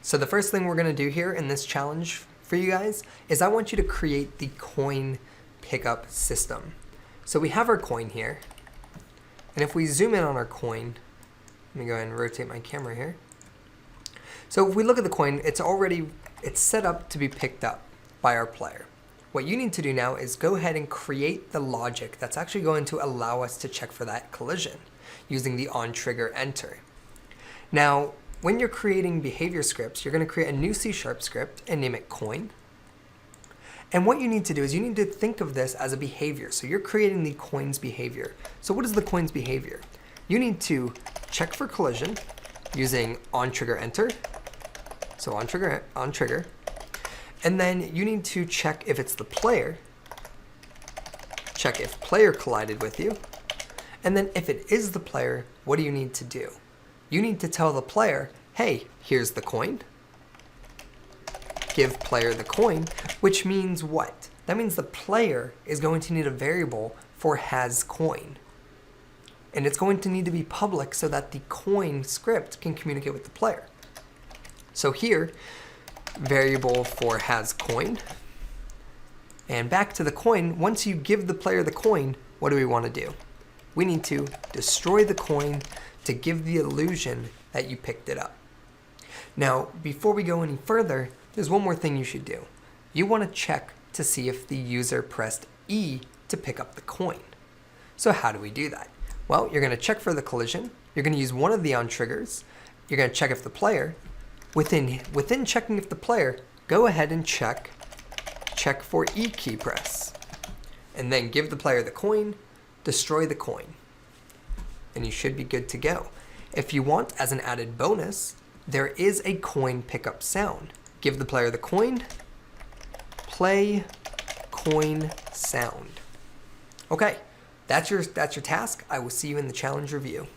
So the first thing we're going to do here in this challenge for you guys is I want you to create the coin pickup system. So we have our coin here, and if we zoom in on our coin, let me go ahead and rotate my camera here. So if we look at the coin, it's set up to be picked up by our player. What you need to do now is go ahead and create the logic that's actually going to allow us to check for that collision using the onTriggerEnter. Now, when you're creating behavior scripts, you're going to create a new C# script and name it coin. And what you need to do is you need to think of this as a behavior. So you're creating the coin's behavior. So what is the coin's behavior? You need to check for collision using onTriggerEnter. So onTrigger. And then you need to check if it's the player. Check if player collided with you. And then if it is the player, what do you need to do? You need to tell the player, hey, here's the coin. Give player the coin, which means what? That means the player is going to need a variable for has coin. And it's going to need to be public so that the coin script can communicate with the player. So here, variable for has coin. And back to the coin, once you give the player the coin, what do we want to do? We need to destroy the coin to give the illusion that you picked it up. Now, before we go any further, there's one more thing you should do. You want to check to see if the user pressed E to pick up the coin. So how do we do that? Well, you're going to check for the collision. You're going to use one of the onTriggers. You're going to check if the player, within checking if the player, go ahead and check for E key press. And then give the player the coin, destroy the coin. And you should be good to go. If you want, as an added bonus, there is a coin pickup sound. Give the player the coin, play coin sound. Okay, that's your task. I will see you in the challenge review.